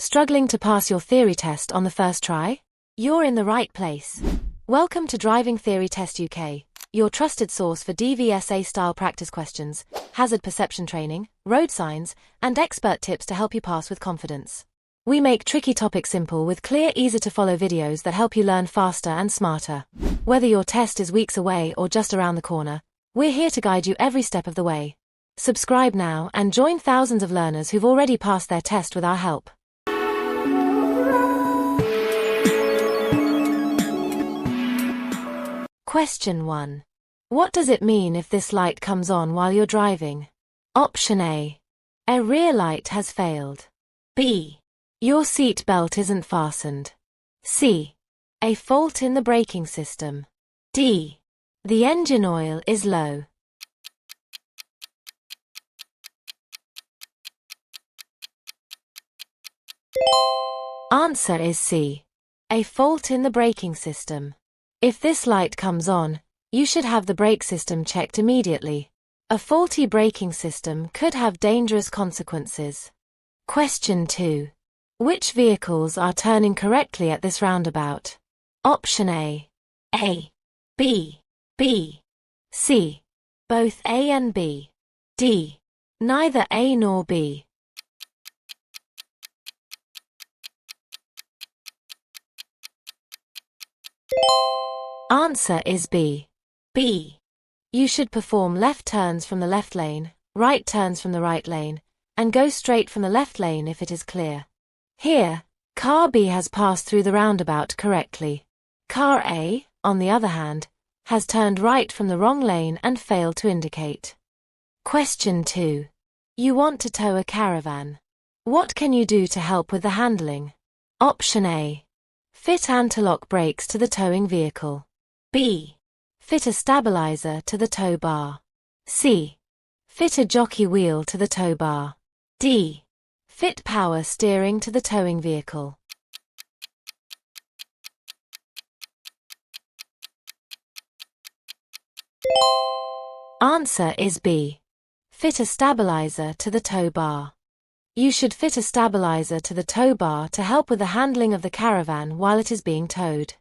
Struggling to pass your theory test on the first try? You're in the right place. Welcome to Driving Theory Test UK, your trusted source for DVSA-Style practice questions, hazard perception training, road signs, and expert tips to help you pass with confidence. We make tricky topics simple with clear, easy-to-follow videos that help you learn faster and smarter. Whether your test is weeks away or just around the corner, we're here to guide you every step of the way. Subscribe now and join thousands of learners who've already passed their test with our help. Question 1. What does it mean if this light comes on while you're driving? Option A. A rear light has failed. B. Your seat belt isn't fastened. C. A fault in the braking system. D. The engine oil is low. Answer is C. A fault in the braking system. If this light comes on, you should have the brake system checked immediately. A faulty braking system could have dangerous consequences. Question 2. Which vehicles are turning correctly at this roundabout? Option A. A. B. B. C. Both A and B. D. Neither A nor B. Answer is B. B. You should perform left turns from the left lane, right turns from the right lane, and go straight from the left lane if it is clear. Here, car B has passed through the roundabout correctly. Car A, on the other hand, has turned right from the wrong lane and failed to indicate. Question 2. You want to tow a caravan. What can you do to help with the handling? Option A. Fit anti-lock brakes to the towing vehicle. B. Fit a stabilizer to the tow bar. C. Fit a jockey wheel to the tow bar. D. Fit power steering to the towing vehicle. Answer is B. Fit a stabilizer to the tow bar. You should fit a stabilizer to the tow bar to help with the handling of the caravan while it is being towed.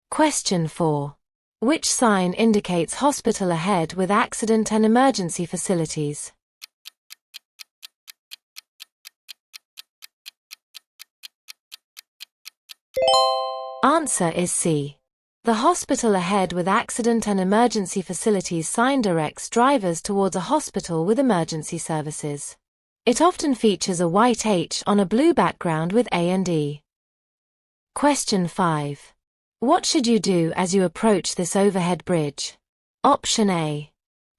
Question 4. Which sign indicates hospital ahead with accident and emergency facilities? Answer is C. The hospital ahead with accident and emergency facilities sign directs drivers towards a hospital with emergency services. It often features a white H on a blue background with A and E. Question 5. What should you do as you approach this overhead bridge? Option A.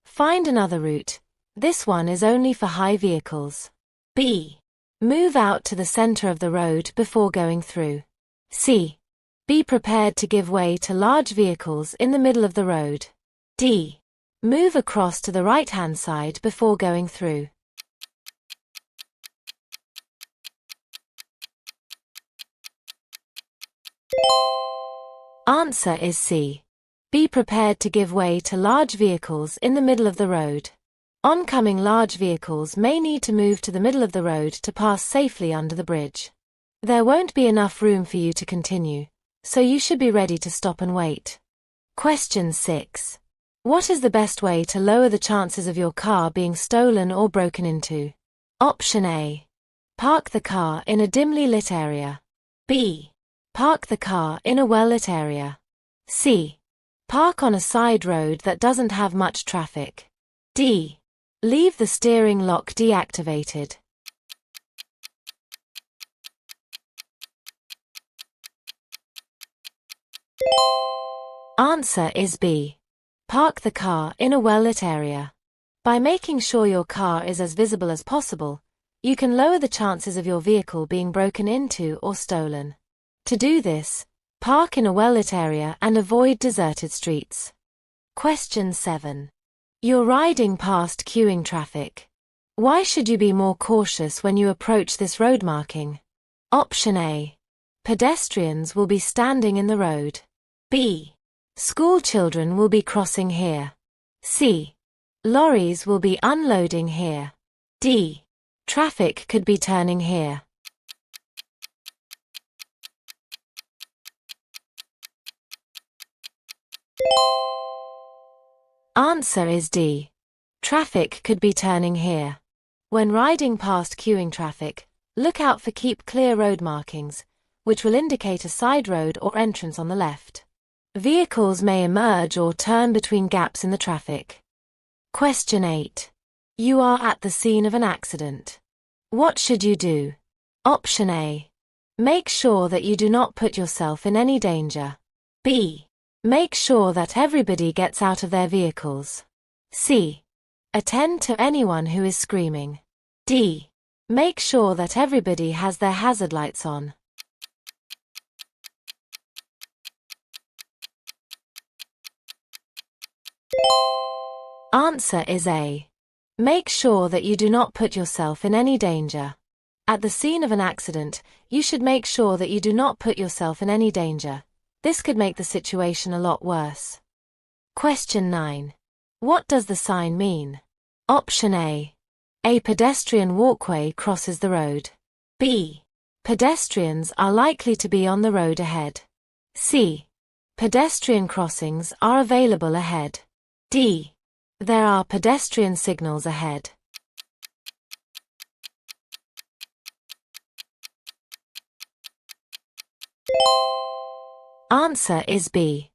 Find another route. This one is only for high vehicles. B. Move out to the center of the road before going through. C. Be prepared to give way to large vehicles in the middle of the road. D. Move across to the right-hand side before going through. Answer is C. Be prepared to give way to large vehicles in the middle of the road. Oncoming large vehicles may need to move to the middle of the road to pass safely under the bridge. There won't be enough room for you to continue, so you should be ready to stop and wait. Question 6. What is the best way to lower the chances of your car being stolen or broken into? Option A. Park the car in a dimly lit area. B. Park the car in a well-lit area. C. Park on a side road that doesn't have much traffic. D. Leave the steering lock deactivated. Answer is B. Park the car in a well-lit area. By making sure your car is as visible as possible, you can lower the chances of your vehicle being broken into or stolen. To do this, park in a well-lit area and avoid deserted streets. Question 7. You're riding past queuing traffic. Why should you be more cautious when you approach this road marking? Option A. Pedestrians will be standing in the road. B. School children will be crossing here. C. Lorries will be unloading here. D. Traffic could be turning here. Answer is D. Traffic could be turning here. When riding past queuing traffic, look out for keep clear road markings, which will indicate a side road or entrance on the left. Vehicles may emerge or turn between gaps in the traffic. Question 8. You are at the scene of an accident. What should you do? Option A. Make sure that you do not put yourself in any danger. B. Make sure that everybody gets out of their vehicles. C. Attend to anyone who is screaming. D. Make sure that everybody has their hazard lights on. Answer is A. Make sure that you do not put yourself in any danger. At the scene of an accident, you should make sure that you do not put yourself in any danger. This could make the situation a lot worse. Question 9. What does the sign mean? Option A. A pedestrian walkway crosses the road. B. Pedestrians are likely to be on the road ahead. C. Pedestrian crossings are available ahead. D. There are pedestrian signals ahead. Answer is B.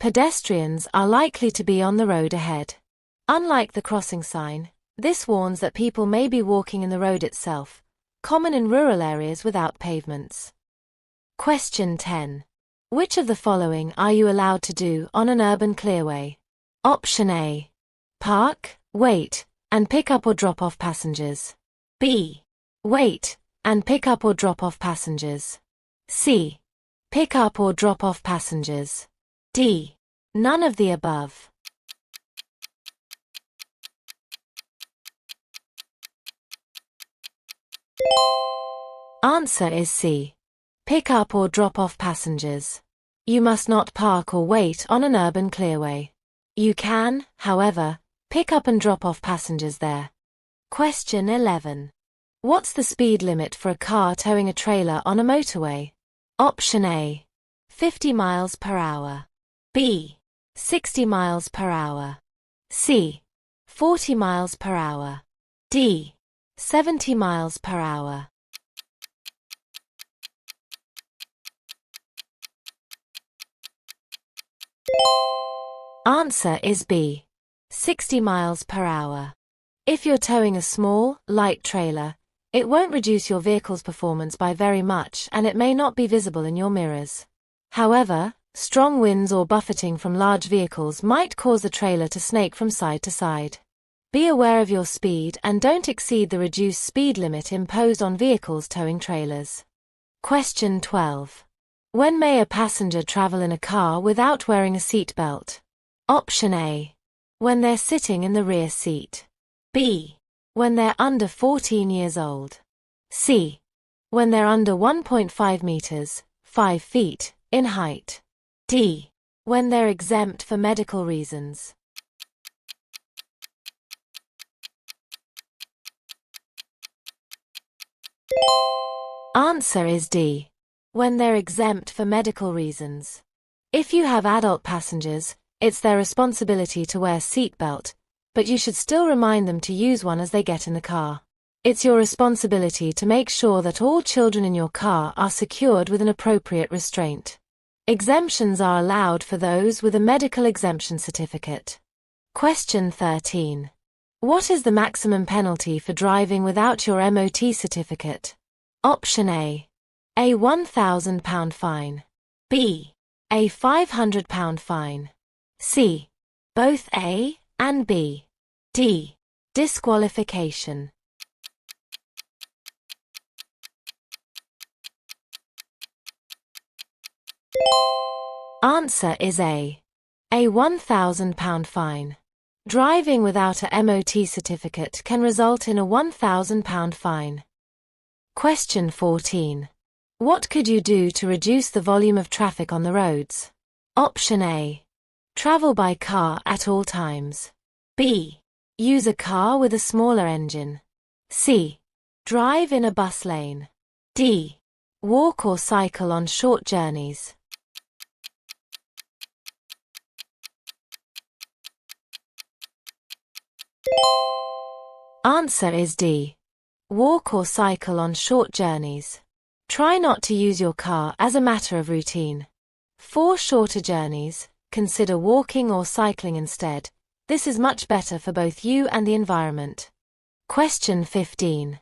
Pedestrians are likely to be on the road ahead. Unlike the crossing sign, this warns that people may be walking in the road itself, common in rural areas without pavements. Question 10. Which of the following are you allowed to do on an urban clearway? Option A. Park, wait, and pick up or drop off passengers. B. Wait, and pick up or drop off passengers. C. Pick up or drop off passengers. D. None of the above. Answer is C. Pick up or drop off passengers. You must not park or wait on an urban clearway. You can, however, pick up and drop off passengers there. Question 11. What's the speed limit for a car towing a trailer on a motorway? Option A. 50 miles per hour. B. 60 miles per hour. C. 40 miles per hour. D. 70 miles per hour. Answer is B. 60 miles per hour. If you're towing a small, light trailer, it won't reduce your vehicle's performance by very much and it may not be visible in your mirrors. However, strong winds or buffeting from large vehicles might cause the trailer to snake from side to side. Be aware of your speed and don't exceed the reduced speed limit imposed on vehicles towing trailers. Question 12. When may a passenger travel in a car without wearing a seat belt? Option A. When they're sitting in the rear seat. B. When they're under 14 years old. C. When they're under 1.5 meters, 5 feet, in height. D. When they're exempt for medical reasons. Answer is D. When they're exempt for medical reasons. If you have adult passengers, it's their responsibility to wear seatbelt, but you should still remind them to use one as they get in the car. It's your responsibility to make sure that all children in your car are secured with an appropriate restraint. Exemptions are allowed for those with a medical exemption certificate. Question 13. What is the maximum penalty for driving without your MOT certificate? Option A. A £1,000 fine. B. A £500 fine. C. Both A and B. D. Disqualification. Answer is A. A £1,000 fine. Driving without a MOT certificate can result in a £1,000 fine. Question 14. What could you do to reduce the volume of traffic on the roads? Option A. Travel by car at all times. B. Use a car with a smaller engine. C. Drive in a bus lane. D. Walk or cycle on short journeys. Answer is D. Walk or cycle on short journeys. Try not to use your car as a matter of routine. For shorter journeys, consider walking or cycling instead. This is much better for both you and the environment. Question 15.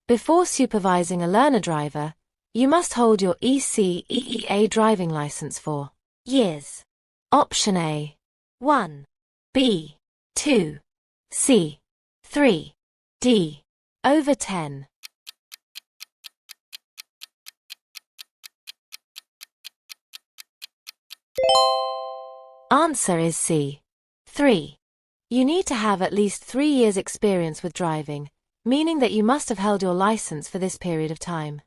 Before supervising a learner driver, you must hold your ECEA driving license for years. Option A. 1. B. 2. C. 3. D. Over 10. Answer is C. 3. You need to have at least 3 years' experience with driving, meaning that you must have held your license for this period of time.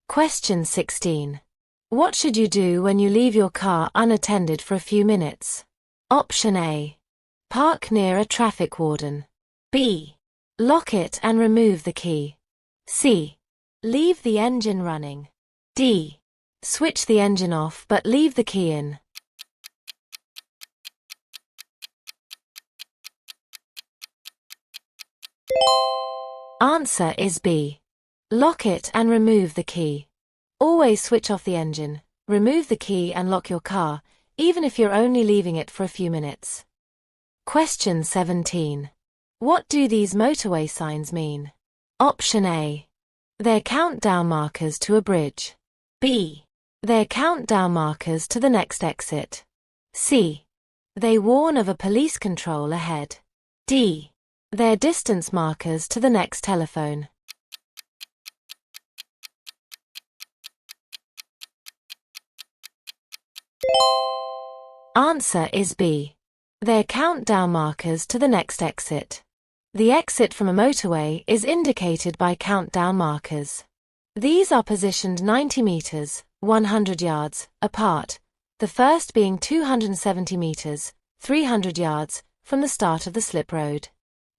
Question 16. What should you do when you leave your car unattended for a few minutes? Option A. Park near a traffic warden. B. Lock it and remove the key. C. Leave the engine running. D. Switch the engine off but leave the key in. Answer is B. Lock it and remove the key. Always switch off the engine, remove the key and lock your car, even if you're only leaving it for a few minutes. Question 17. What do these motorway signs mean? Option A. They're countdown markers to a bridge. B. They're countdown markers to the next exit. C. They warn of a police control ahead. D. They're distance markers to the next telephone. Answer is B. They're countdown markers to the next exit. The exit from a motorway is indicated by countdown markers. These are positioned 90 meters, 100 yards, apart, the first being 270 meters, 300 yards, from the start of the slip road.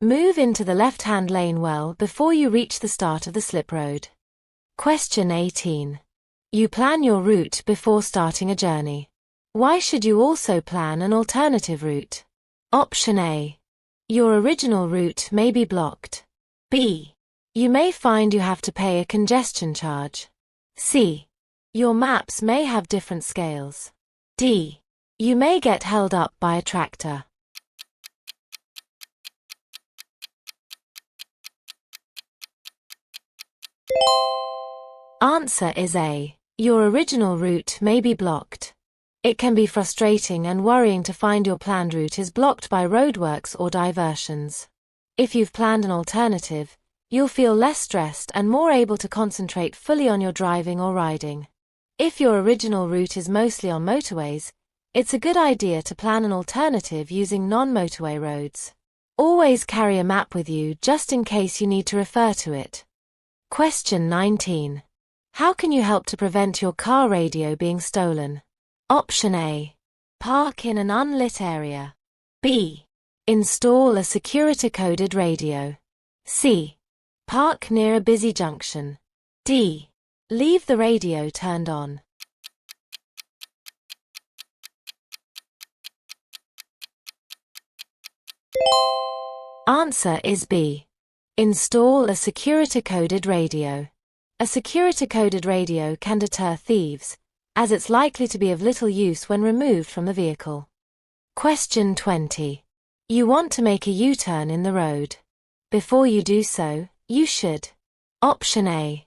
Move into the left-hand lane well before you reach the start of the slip road. Question 18. You plan your route before starting a journey. Why should you also plan an alternative route? Option A. Your original route may be blocked. B. You may find you have to pay a congestion charge. C. Your maps may have different scales. D. You may get held up by a tractor. Answer is A. Your original route may be blocked. It can be frustrating and worrying to find your planned route is blocked by roadworks or diversions. If you've planned an alternative, you'll feel less stressed and more able to concentrate fully on your driving or riding. If your original route is mostly on motorways, it's a good idea to plan an alternative using non-motorway roads. Always carry a map with you just in case you need to refer to it. Question 19. How can you help to prevent your car radio being stolen? Option A. Park in an unlit area. B. Install a security-coded radio. C. Park near a busy junction. D. Leave the radio turned on. Answer is B. Install a security-coded radio. A security-coded radio can deter thieves, as it's likely to be of little use when removed from the vehicle. Question 20. You want to make a U-turn in the road. Before you do so, you should. Option A.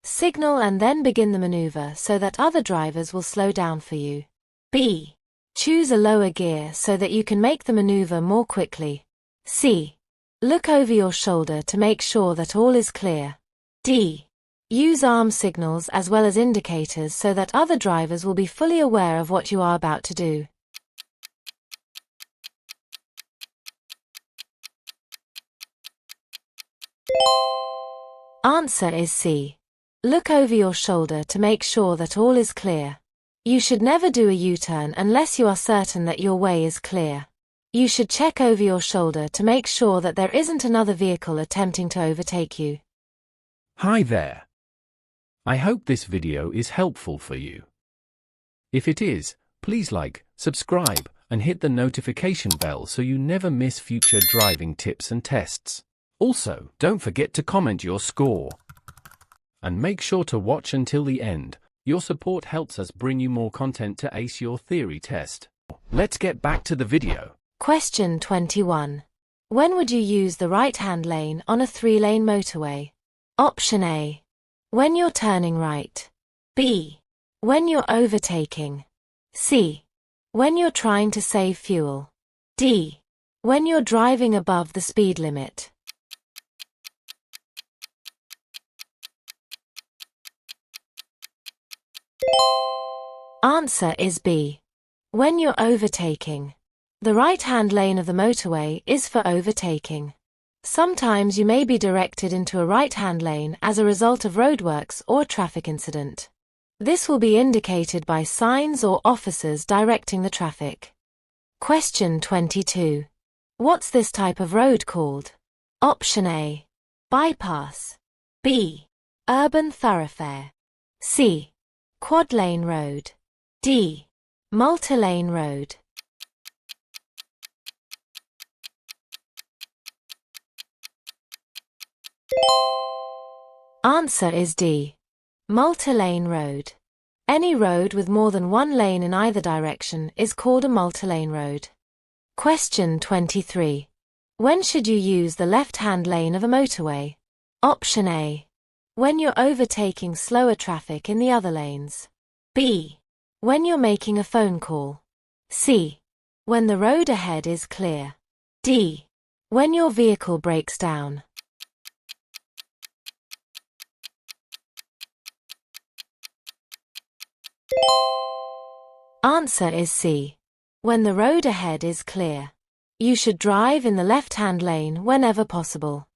Signal and then begin the maneuver so that other drivers will slow down for you. B. Choose a lower gear so that you can make the maneuver more quickly. C. Look over your shoulder to make sure that all is clear. D. Use arm signals as well as indicators so that other drivers will be fully aware of what you are about to do. Answer is C. Look over your shoulder to make sure that all is clear. You should never do a U-turn unless you are certain that your way is clear. You should check over your shoulder to make sure that there isn't another vehicle attempting to overtake you. Hi there. I hope this video is helpful for you. If it is, please like, subscribe, and hit the notification bell so you never miss future driving tips and tests. Also, don't forget to comment your score. And make sure to watch until the end. Your support helps us bring you more content to ace your theory test. Let's get back to the video. Question 21. When would you use the right-hand lane on a 3-lane motorway? Option A. When you're turning right. B. When you're overtaking. C. When you're trying to save fuel. D. When you're driving above the speed limit. Answer is B. When you're overtaking. The right-hand lane of the motorway is for overtaking. Sometimes you may be directed into a right-hand lane as a result of roadworks or a traffic incident. This will be indicated by signs or officers directing the traffic. Question 22. What's this type of road called? Option A. Bypass. B. Urban thoroughfare. C. Quad-lane road. D. Multi-lane road. Answer is D. Multi-lane road. Any road with more than one lane in either direction is called a multi-lane road. Question 23. When should you use the left-hand lane of a motorway? Option A. When you're overtaking slower traffic in the other lanes. B. When you're making a phone call. C. When the road ahead is clear. D. When your vehicle breaks down. Answer is C. When the road ahead is clear. You should drive in the left-hand lane whenever possible.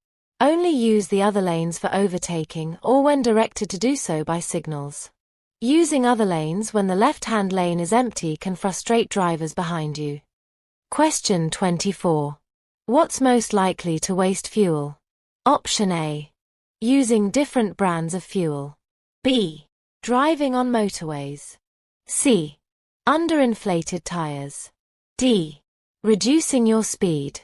Only use the other lanes for overtaking or when directed to do so by signals. Using other lanes when the left-hand lane is empty can frustrate drivers behind you. Question 24. What's most likely to waste fuel? Option A. Using different brands of fuel. B. Driving on motorways. C. Underinflated tires. D. Reducing your speed.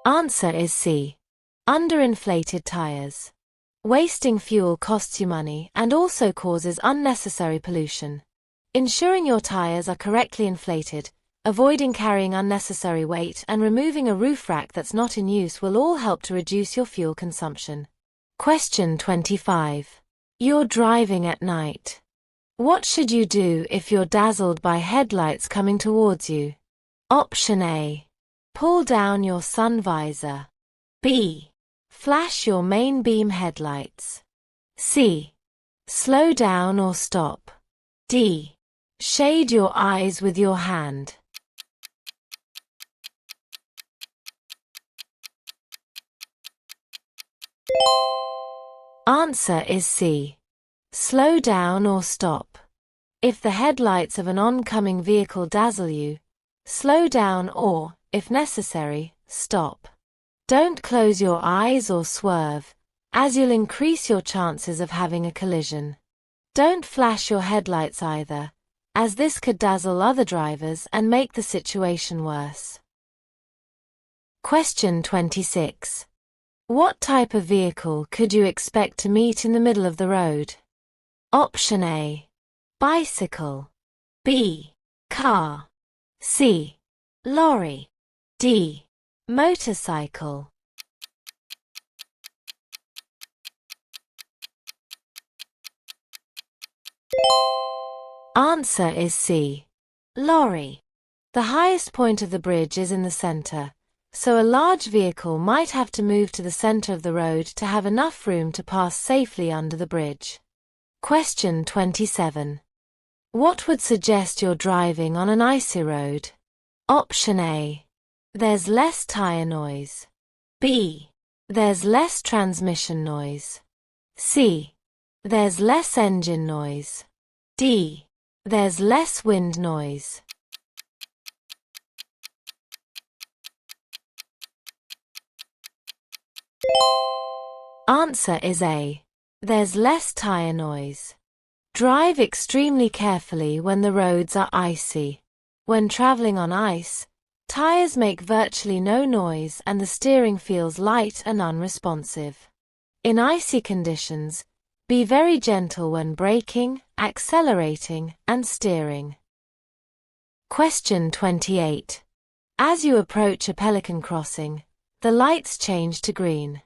Answer is C. Underinflated tires. Wasting fuel costs you money and also causes unnecessary pollution. Ensuring your tires are correctly inflated, avoiding carrying unnecessary weight and removing a roof rack that's not in use will all help to reduce your fuel consumption. Question 25. You're driving at night. What should you do if you're dazzled by headlights coming towards you? Option A. Pull down your sun visor. B. Flash your main beam headlights. C. Slow down or stop. D. Shade your eyes with your hand. Answer is C. Slow down or stop. If the headlights of an oncoming vehicle dazzle you, slow down or, if necessary, stop. Don't close your eyes or swerve, as you'll increase your chances of having a collision. Don't flash your headlights either, as this could dazzle other drivers and make the situation worse. Question 26. What type of vehicle could you expect to meet in the middle of the road? Option A. Bicycle. B. Car. C. Lorry. D. Motorcycle. Answer is C. Lorry. The highest point of the bridge is in the center, so a large vehicle might have to move to the center of the road to have enough room to pass safely under the bridge. Question 27. What would suggest you're driving on an icy road? Option A. There's less tire noise. B. There's less transmission noise. C. There's less engine noise. D. There's less wind noise. Answer is A. There's less tire noise. Drive extremely carefully when the roads are icy. When traveling on ice, tires make virtually no noise and the steering feels light and unresponsive. In icy conditions, be very gentle when braking, accelerating, and steering. Question 28. As you approach a pelican crossing, the lights change to green.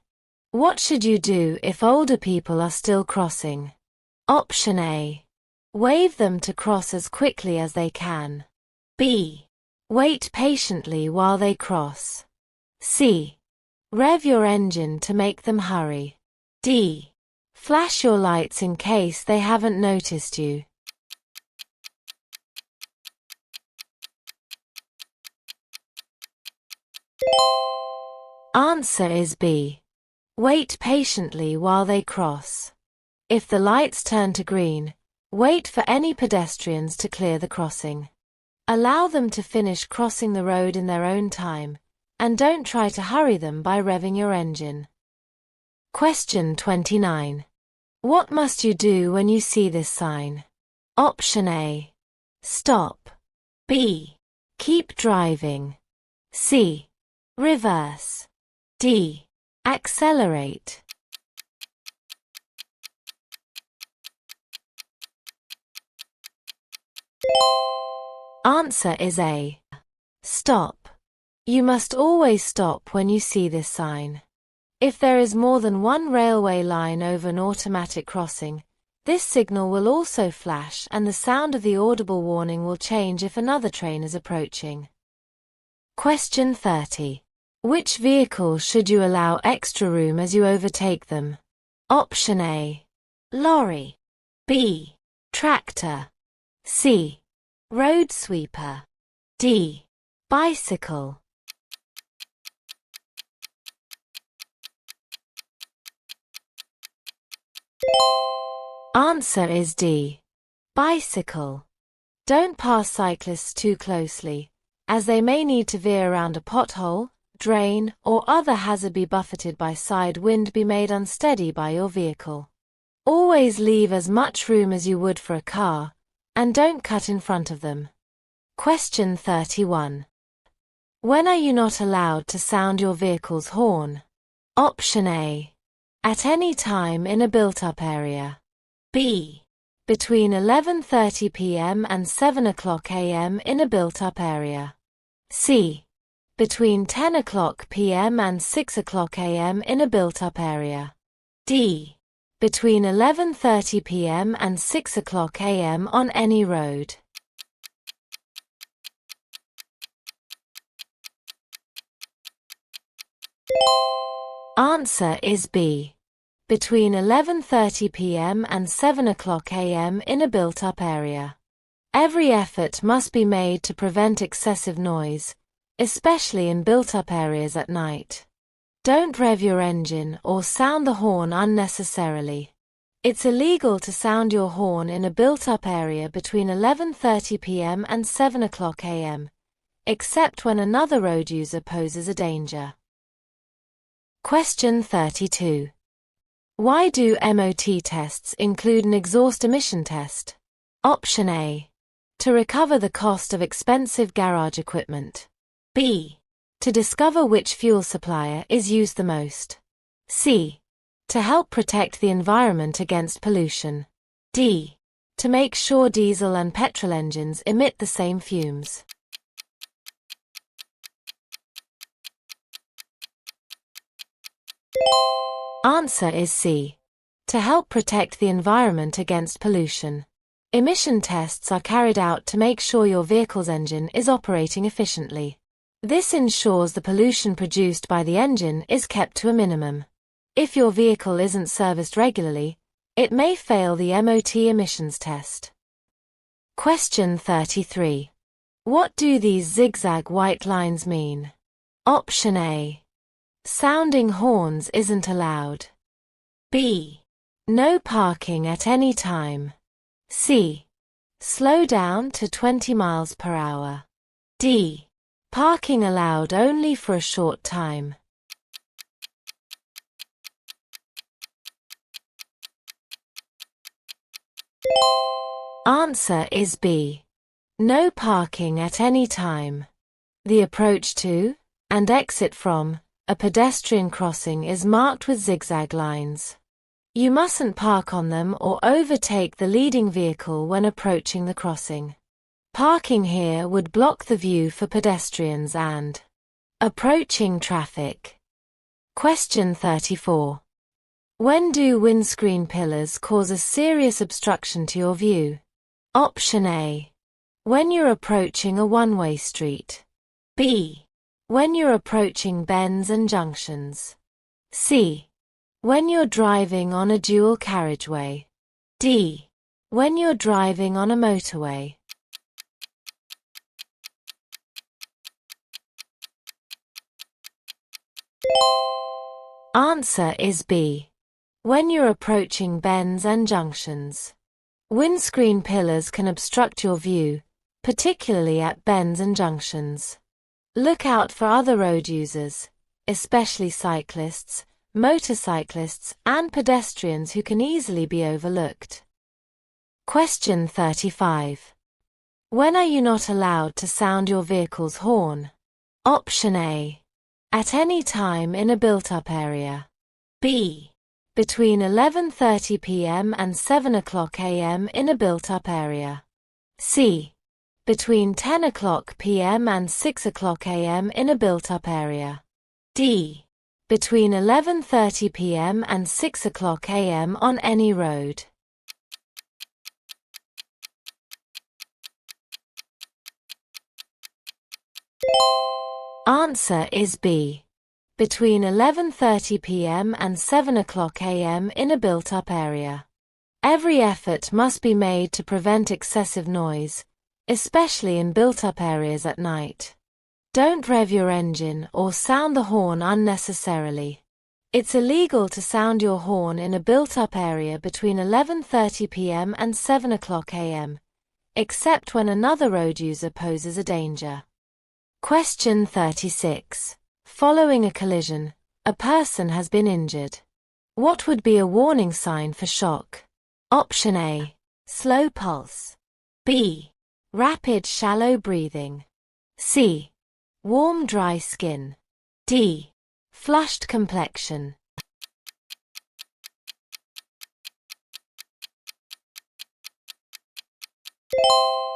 What should you do if older people are still crossing? Option A. Wave them to cross as quickly as they can. B. Wait patiently while they cross. C. Rev your engine to make them hurry. D. Flash your lights in case they haven't noticed you. Answer is B. Wait patiently while they cross. If the lights turn to green, wait for any pedestrians to clear the crossing. Allow them to finish crossing the road in their own time, and don't try to hurry them by revving your engine. Question 29. What must you do when you see this sign? Option A. Stop. B. Keep driving. C. Reverse. D. Accelerate. Answer is A. Stop. You must always stop when you see this sign. If there is more than one railway line over an automatic crossing, this signal will also flash and the sound of the audible warning will change if another train is approaching. Question 30. Which vehicle should you allow extra room as you overtake them? Option A. Lorry. B. Tractor. C. Road sweeper. D. Bicycle. Answer is D. Bicycle. Don't pass cyclists too closely, as they may need to veer around a pothole, drain, or other hazard. Be buffeted by side wind, be made unsteady by your vehicle. Always leave as much room as you would for a car, and don't cut in front of them. Question 31. When are you not allowed to sound your vehicle's horn? Option A. At any time in a built-up area. B. Between 11:30 p.m. and 7 o'clock a.m. in a built-up area. C. Between 10 o'clock p.m. and 6 o'clock a.m. in a built-up area. D. Between 11:30 p.m. and 6 o'clock a.m. on any road. Answer is B. Between 11:30 p.m. and 7 o'clock a.m. in a built-up area. Every effort must be made to prevent excessive noise, especially in built-up areas at night. Don't rev your engine or sound the horn unnecessarily. It's illegal to sound your horn in a built-up area between 11:30 p.m. and 7 o'clock a.m., except when another road user poses a danger. Question 32. Why do MOT tests include an exhaust emission test? Option A. To recover the cost of expensive garage equipment. B. To discover which fuel supplier is used the most. C. To help protect the environment against pollution. D. To make sure diesel and petrol engines emit the same fumes. Answer is C. To help protect the environment against pollution. Emission tests are carried out to make sure your vehicle's engine is operating efficiently. This ensures the pollution produced by the engine is kept to a minimum. If your vehicle isn't serviced regularly, it may fail the MOT emissions test. Question 33. What do these zigzag white lines mean? Option A. Sounding horns isn't allowed. B. No parking at any time. C. Slow down to 20 miles per hour. D. Parking allowed only for a short time. Answer is B. No parking at any time. The approach to, and exit from, a pedestrian crossing is marked with zigzag lines. You mustn't park on them or overtake the leading vehicle when approaching the crossing. Parking here would block the view for pedestrians and approaching traffic. Question 34. When do windscreen pillars cause a serious obstruction to your view? Option A. When you're approaching a one-way street. B. When you're approaching bends and junctions. C. When you're driving on a dual carriageway. D. When you're driving on a motorway. Answer is B. When you're approaching bends and junctions. Windscreen pillars can obstruct your view, particularly at bends and junctions. Look out for other road users, especially cyclists, motorcyclists, and pedestrians who can easily be overlooked. Question 35. When are you not allowed to sound your vehicle's horn? Option A. At any time in a built-up area. B. Between 11:30 p.m. and 7 o'clock a.m. in a built-up area. C. Between 10 o'clock p.m. and 6 o'clock a.m. in a built-up area. D. Between 11:30 p.m. and 6 o'clock a.m. on any road. Answer is B. Between 11:30 p.m. and 7 o'clock a.m. in a built-up area. Every effort must be made to prevent excessive noise, especially in built-up areas at night. Don't rev your engine or sound the horn unnecessarily. It's illegal to sound your horn in a built-up area between 11:30 p.m. and 7 o'clock a.m., except when another road user poses a danger. Question 36. Following a collision, a person has been injured. What would be a warning sign for shock? Option A. Slow pulse. B. Rapid shallow breathing. C. Warm dry skin. D. Flushed complexion.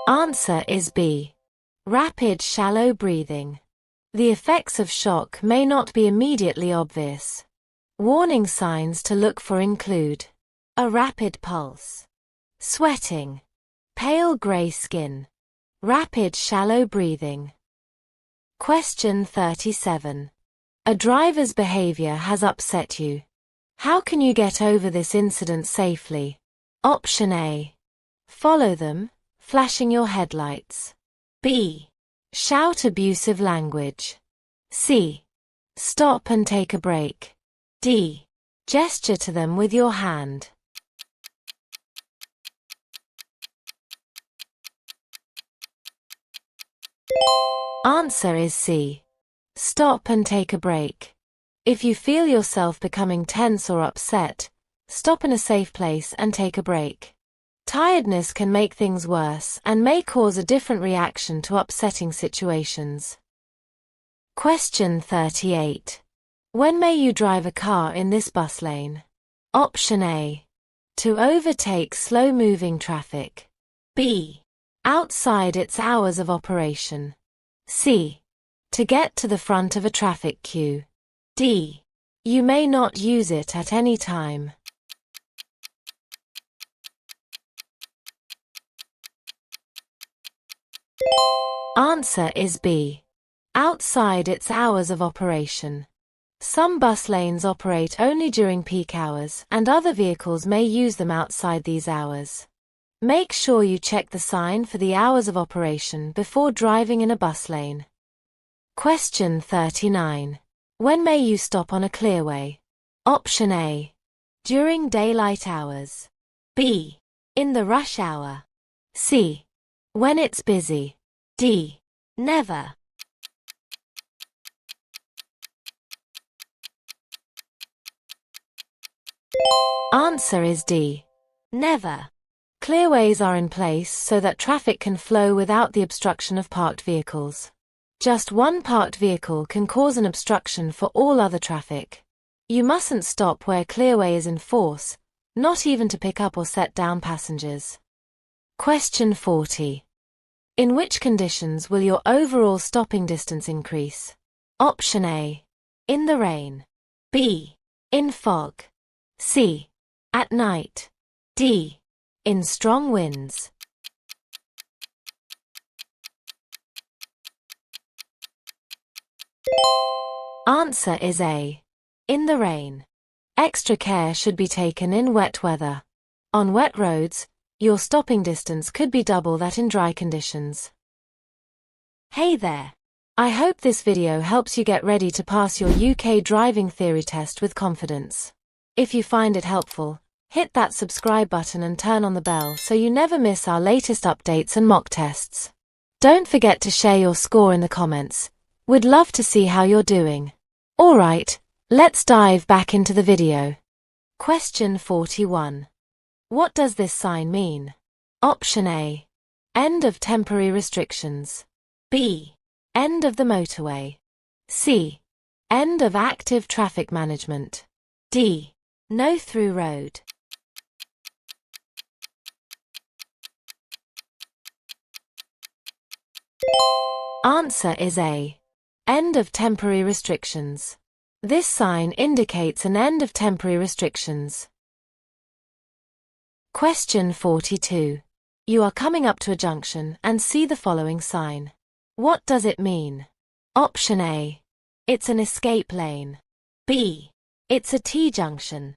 Answer is B. Rapid shallow breathing. The effects of shock may not be immediately obvious. Warning signs to look for include a rapid pulse, sweating, pale gray skin, rapid shallow breathing. Question 37. A driver's behavior has upset you. How can you get over this incident safely? Option A. Follow them, flashing your headlights. B. Shout abusive language. C. Stop and take a break. D. Gesture to them with your hand. Answer is C. Stop and take a break. If you feel yourself becoming tense or upset, stop in a safe place and take a break. Tiredness can make things worse and may cause a different reaction to upsetting situations. Question 38. When may you drive a car in this bus lane? Option A. To overtake slow-moving traffic. B. Outside its hours of operation. C. To get to the front of a traffic queue. D. You may not use it at any time. Answer is B. Outside its hours of operation. Some bus lanes operate only during peak hours, and other vehicles may use them outside these hours. Make sure you check the sign for the hours of operation before driving in a bus lane. Question 39. When may you stop on a clearway? Option A. During daylight hours. B. In the rush hour. C. When it's busy. D. Never. Answer is D. Never. Clearways are in place so that traffic can flow without the obstruction of parked vehicles. Just one parked vehicle can cause an obstruction for all other traffic. You mustn't stop where clearway is in force, not even to pick up or set down passengers. Question 40. In which conditions will your overall stopping distance increase? Option A. In the rain. B. In fog. C. At night. D. In strong winds. Answer is A. In the rain. Extra care should be taken in wet weather. On wet roads, your stopping distance could be double that in dry conditions. Hey there! I hope this video helps you get ready to pass your UK driving theory test with confidence. If you find it helpful, hit that subscribe button and turn on the bell so you never miss our latest updates and mock tests. Don't forget to share your score in the comments. We'd love to see how you're doing. Alright, let's dive back into the video. Question 41. What does this sign mean? Option A. End of temporary restrictions. B. End of the motorway. C. End of active traffic management. D. No through road. Answer is A. End of temporary restrictions. This sign indicates an end of temporary restrictions. Question 42. You are coming up to a junction and see the following sign. What does it mean? Option A. It's an escape lane. B. It's a T-junction.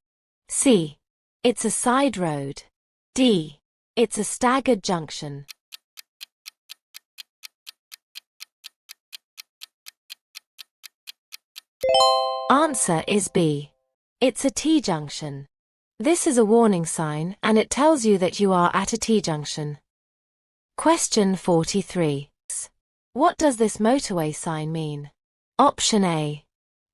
C. It's a side road. D. It's a staggered junction. Answer is B. It's a T-junction. This is a warning sign and it tells you that you are at a T-junction. Question 43. What does this motorway sign mean? Option A.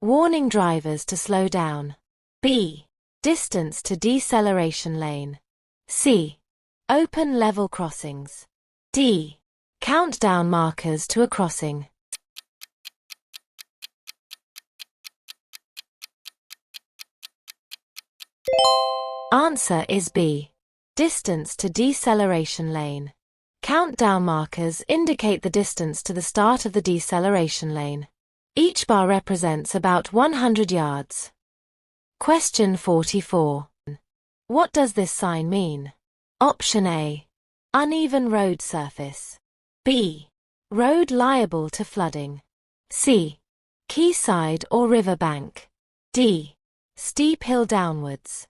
Warning drivers to slow down. B. Distance to deceleration lane. C. Open level crossings. D. Countdown markers to a crossing. Answer is B. Distance to deceleration lane. Countdown markers indicate the distance to the start of the deceleration lane. Each bar represents about 100 yards. Question 44. What does this sign mean? Option A. Uneven road surface. B. Road liable to flooding. C. Quayside or river bank. D. Steep hill downwards.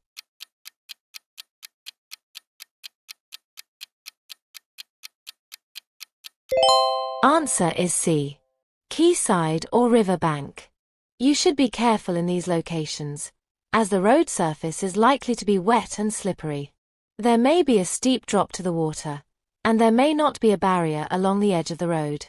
Answer is C. Quayside or river bank. You should be careful in these locations, as the road surface is likely to be wet and slippery. There may be a steep drop to the water, and there may not be a barrier along the edge of the road.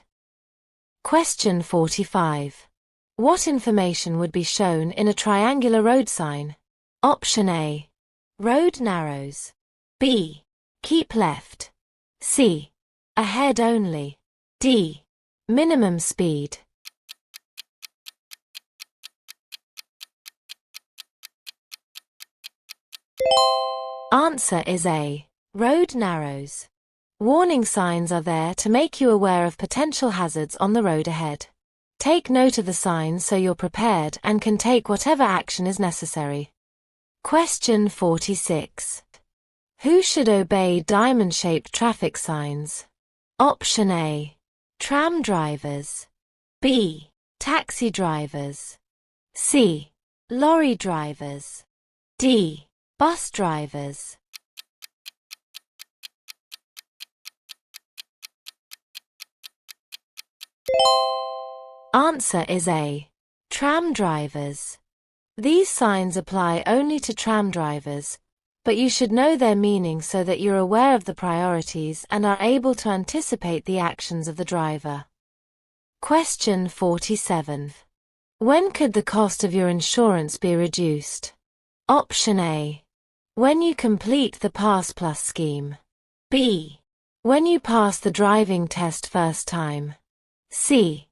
Question 45. What information would be shown in a triangular road sign? Option A. Road narrows. B. Keep left. C. Ahead only. D. Minimum speed. Answer is A. Road narrows. Warning signs are there to make you aware of potential hazards on the road ahead. Take note of the signs so you're prepared and can take whatever action is necessary. Question 46. Who should obey diamond-shaped traffic signs? Option A. Tram drivers. B. Taxi drivers. C. Lorry drivers. D. Bus drivers. Answer is A. Tram drivers. These signs apply only to tram drivers, but you should know their meaning so that you're aware of the priorities and are able to anticipate the actions of the driver. Question 47. When could the cost of your insurance be reduced? Option A. When you complete the Pass Plus scheme. B. When you pass the driving test first time. C.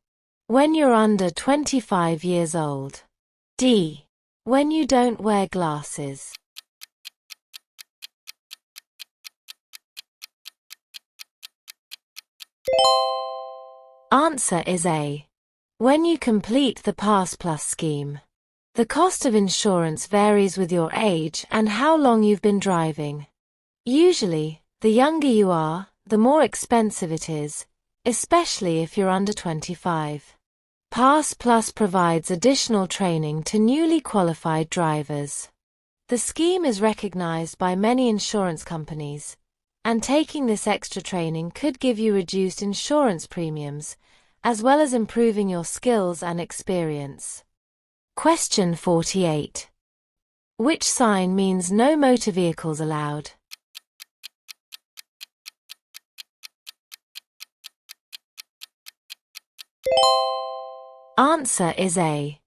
When you're under 25 years old. D. When you don't wear glasses. Answer is A. When you complete the Pass Plus scheme. The cost of insurance varies with your age and how long you've been driving. Usually, the younger you are, the more expensive it is, especially if you're under 25. Pass Plus provides additional training to newly qualified drivers. The scheme is recognized by many insurance companies, and taking this extra training could give you reduced insurance premiums, as well as improving your skills and experience. Question 48. Which sign means no motor vehicles allowed? Answer is A.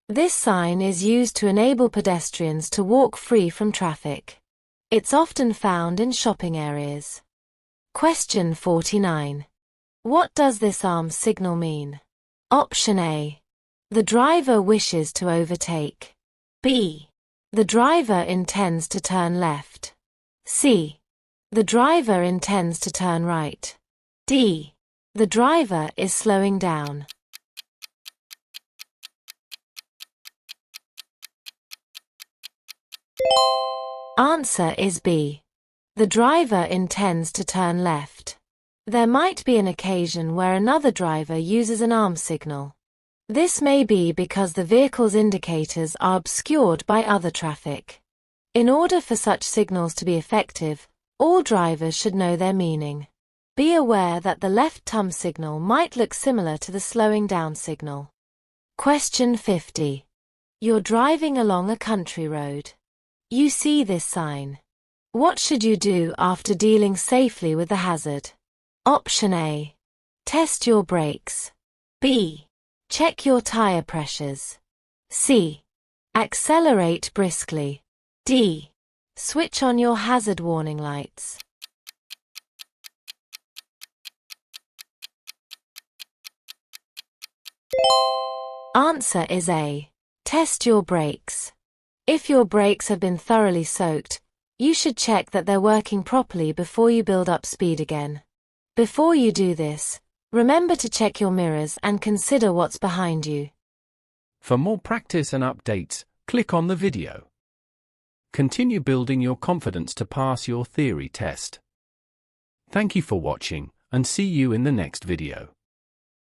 This sign is used to enable pedestrians to walk free from traffic. It's often found in shopping areas. Question 49. What does this arm signal mean? Option A. The driver wishes to overtake. B. The driver intends to turn left. C. The driver intends to turn right. D. The driver is slowing down. Answer is B. The driver intends to turn left. There might be an occasion where another driver uses an arm signal. This may be because the vehicle's indicators are obscured by other traffic. In order for such signals to be effective, all drivers should know their meaning. Be aware that the left thumb signal might look similar to the slowing down signal. Question 50. You're driving along a country road. You see this sign. What should you do after dealing safely with the hazard? Option A. Test your brakes. B. Check your tire pressures. C. Accelerate briskly. D. Switch on your hazard warning lights. Answer is A. Test your brakes. If your brakes have been thoroughly soaked, you should check that they're working properly before you build up speed again. Before you do this, remember to check your mirrors and consider what's behind you. For more practice and updates, click on the video. Continue building your confidence to pass your theory test. Thank you for watching, and see you in the next video.